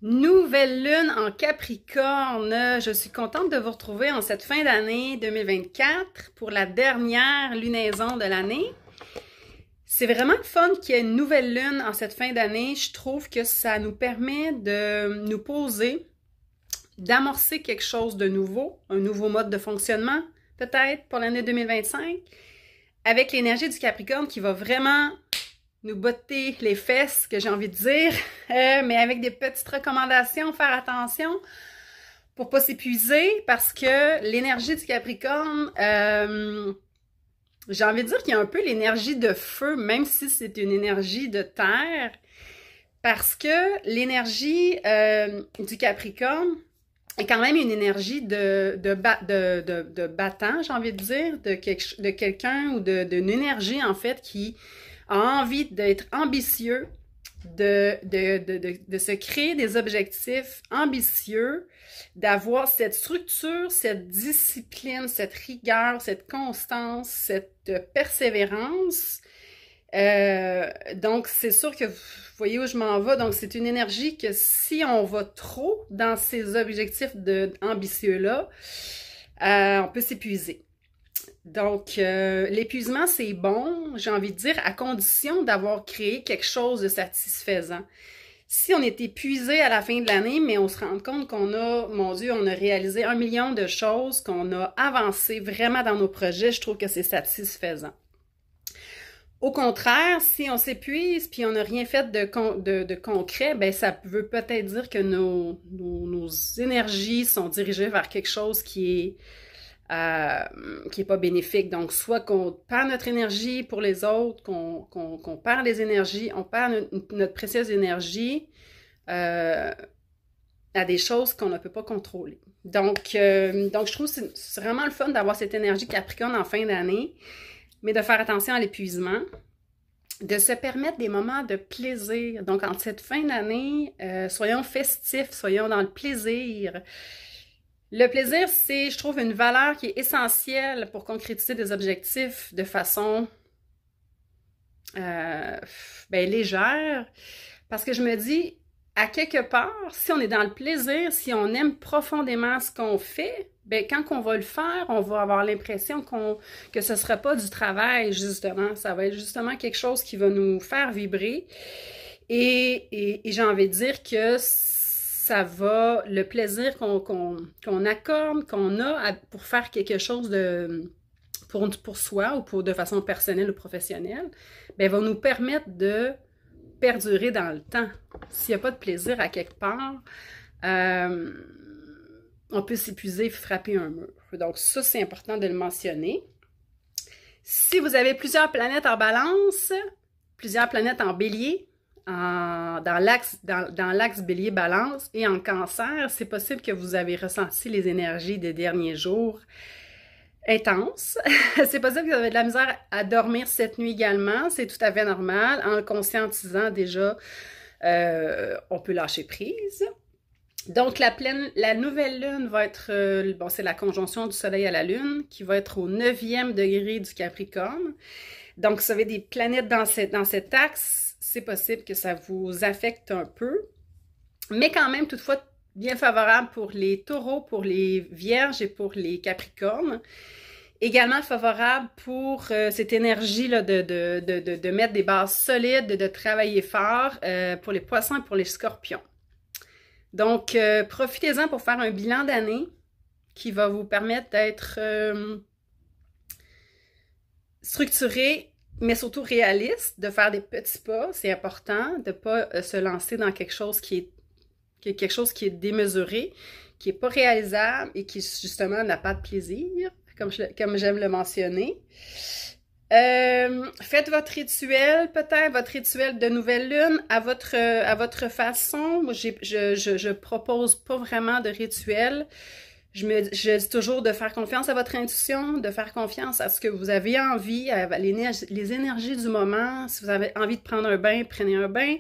Nouvelle lune en Capricorne. Je suis contente de vous retrouver en cette fin d'année 2024 pour la dernière lunaison de l'année. C'est vraiment le fun qu'il y ait une nouvelle lune en cette fin d'année. Je trouve que ça nous permet de nous poser, d'amorcer quelque chose de nouveau, un nouveau mode de fonctionnement peut-être pour l'année 2025, avec l'énergie du Capricorne qui va vraiment nous botter les fesses, que j'ai envie de dire, mais avec des petites recommandations, faire attention pour pas s'épuiser, parce que l'énergie du Capricorne, j'ai envie de dire qu'il y a un peu l'énergie de feu, même si c'est une énergie de terre, parce que l'énergie du Capricorne est quand même une énergie de battant, j'ai envie de dire, de quelqu'un ou d'une énergie, en fait, qui a envie d'être ambitieux, de se créer des objectifs ambitieux, d'avoir cette structure, cette discipline, cette rigueur, cette constance, cette persévérance. Donc, c'est sûr que vous voyez où je m'en vais. Donc, c'est une énergie que si on va trop dans ces objectifs ambitieux-là, on peut s'épuiser. Donc, l'épuisement, c'est bon, j'ai envie de dire, à condition d'avoir créé quelque chose de satisfaisant. Si on est épuisé à la fin de l'année, mais on se rend compte qu'on a, mon Dieu, on a réalisé 1 million de choses, qu'on a avancé vraiment dans nos projets, je trouve que c'est satisfaisant. Au contraire, si on s'épuise puis on n'a rien fait de concret, ben ça veut peut-être dire que nos énergies sont dirigées vers quelque chose qui est pas bénéfique. Donc, soit qu'on perd notre énergie pour les autres, qu'on perd les énergies, on perd notre précieuse énergie à des choses qu'on ne peut pas contrôler. Donc je trouve que c'est vraiment le fun d'avoir cette énergie Capricorne en fin d'année, mais de faire attention à l'épuisement, de se permettre des moments de plaisir. Donc, en cette fin d'année, soyons festifs, soyons dans le plaisir. Le plaisir, c'est, je trouve, une valeur qui est essentielle pour concrétiser des objectifs de façon légère. Parce que je me dis, à quelque part, si on est dans le plaisir, si on aime profondément ce qu'on fait, ben quand on va le faire, on va avoir l'impression que ce ne sera pas du travail, justement. Ça va être justement quelque chose qui va nous faire vibrer. Et j'ai envie de dire que ça va, le plaisir qu'on accorde, qu'on a pour faire quelque chose pour soi ou de façon personnelle ou professionnelle, ben, va nous permettre de perdurer dans le temps. S'il n'y a pas de plaisir à quelque part, on peut s'épuiser, frapper un mur. Donc ça, c'est important de le mentionner. Si vous avez plusieurs planètes en balance, plusieurs planètes en bélier, dans l'axe bélier-balance et en cancer, c'est possible que vous avez ressenti les énergies des derniers jours intenses. C'est possible que vous avez de la misère à dormir cette nuit également. C'est tout à fait normal. En le conscientisant déjà, on peut lâcher prise. Donc, la nouvelle lune va être, c'est la conjonction du soleil à la lune qui va être au 9e degré du Capricorne. Donc, si vous avez des planètes dans cet axe, c'est possible que ça vous affecte un peu, mais quand même, toutefois, bien favorable pour les taureaux, pour les vierges et pour les capricornes. Également favorable pour cette énergie-là de mettre des bases solides, de travailler fort pour les poissons et pour les scorpions. Donc, profitez-en pour faire un bilan d'année qui va vous permettre d'être structuré, mais surtout réaliste, de faire des petits pas, c'est important, de ne pas se lancer dans quelque chose qui est démesuré, qui n'est pas réalisable et qui, justement, n'a pas de plaisir, comme j'aime le mentionner. Faites votre rituel, peut-être, votre rituel de nouvelle lune à votre façon. Moi, je propose pas vraiment de rituel. Je dis toujours de faire confiance à votre intuition, de faire confiance à ce que vous avez envie, à les énergies du moment. Si vous avez envie de prendre un bain, prenez un bain.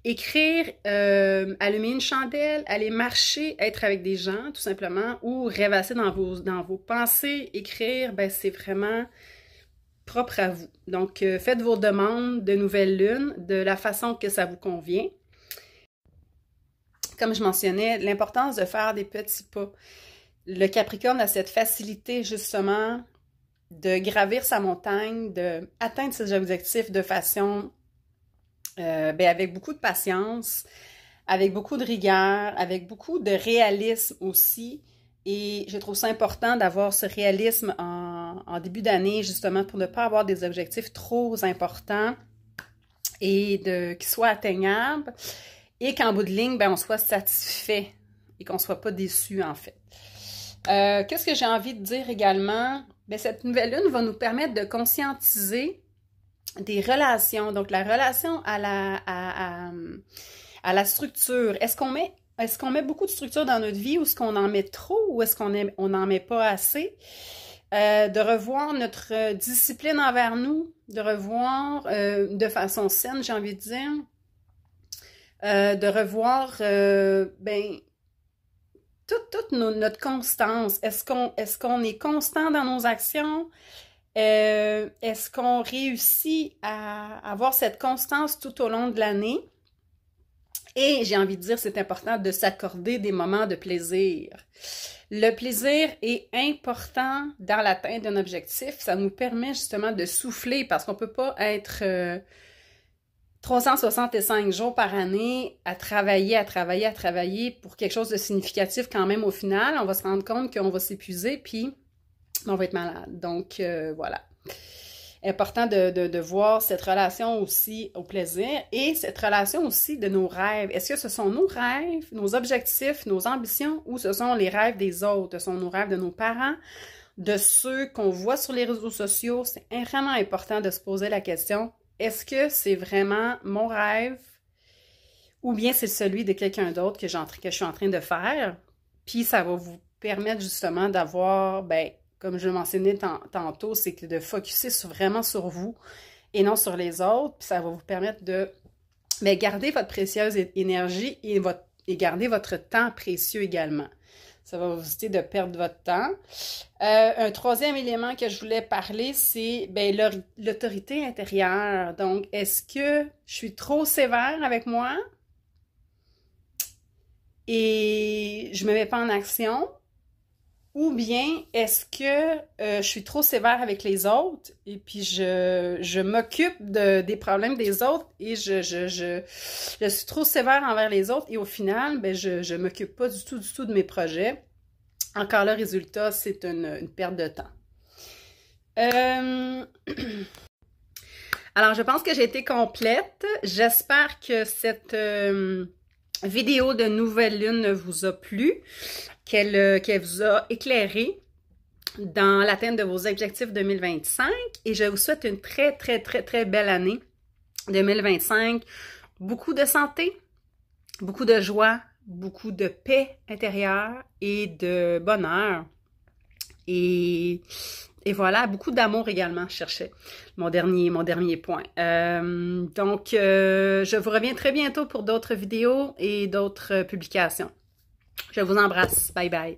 Écrire, allumer une chandelle, aller marcher, être avec des gens, tout simplement, ou rêvasser dans vos pensées. Écrire, ben c'est vraiment propre à vous. Donc, faites vos demandes de nouvelle lune de la façon que ça vous convient. comme je mentionnais, l'importance de faire des petits pas. Le Capricorne a cette facilité, justement, de gravir sa montagne, d'atteindre ses objectifs de façon, avec beaucoup de patience, avec beaucoup de rigueur, avec beaucoup de réalisme aussi. Et je trouve ça important d'avoir ce réalisme en début d'année, justement, pour ne pas avoir des objectifs trop importants et qu'ils soient atteignables et qu'en bout de ligne, on soit satisfait et qu'on ne soit pas déçu, en fait. Qu'est-ce que j'ai envie de dire également? Cette nouvelle lune va nous permettre de conscientiser des relations. Donc, la relation à la structure. Est-ce qu'on met beaucoup de structure dans notre vie ou est-ce qu'on en met trop ou est-ce qu'on n'en met pas assez? De revoir notre discipline envers nous, de revoir de façon saine, j'ai envie de dire, de revoir toute notre constance. Est-ce qu'on est constant dans nos actions? Est-ce qu'on réussit à avoir cette constance tout au long de l'année? Et j'ai envie de dire, c'est important de s'accorder des moments de plaisir. Le plaisir est important dans l'atteinte d'un objectif. Ça nous permet justement de souffler parce qu'on ne peut pas être 365 jours par année à travailler pour quelque chose de significatif quand même au final. On va se rendre compte qu'on va s'épuiser puis on va être malade. Donc, voilà. Important de voir cette relation aussi au plaisir et cette relation aussi de nos rêves. Est-ce que ce sont nos rêves, nos objectifs, nos ambitions ou ce sont les rêves des autres? Ce sont nos rêves de nos parents, de ceux qu'on voit sur les réseaux sociaux? C'est vraiment important de se poser la question, est-ce que c'est vraiment mon rêve ou bien c'est celui de quelqu'un d'autre que je suis en train de faire? Puis ça va vous permettre justement d'avoir, comme je le mentionnais tantôt, c'est que de focusser vraiment sur vous et non sur les autres. Puis ça va vous permettre de garder votre précieuse énergie et garder votre temps précieux également. Ça va vous éviter de perdre votre temps. Un troisième élément que je voulais parler, c'est l'autorité intérieure. Donc, est-ce que je suis trop sévère avec moi et je ne me mets pas en action? Ou bien, est-ce que je suis trop sévère avec les autres et puis je m'occupe des problèmes des autres et je suis trop sévère envers les autres et au final, je ne m'occupe pas du tout de mes projets. Encore là, résultat, c'est une perte de temps. Alors, je pense que j'ai été complète. J'espère que cette vidéo de nouvelle lune vous a plu. Qu'elle vous a éclairé dans l'atteinte de vos objectifs 2025 et je vous souhaite une très, très, très, très belle année 2025. Beaucoup de santé, beaucoup de joie, beaucoup de paix intérieure et de bonheur. Et voilà, beaucoup d'amour également, je cherchais mon dernier point. Donc, je vous reviens très bientôt pour d'autres vidéos et d'autres publications. Je vous embrasse. Bye bye.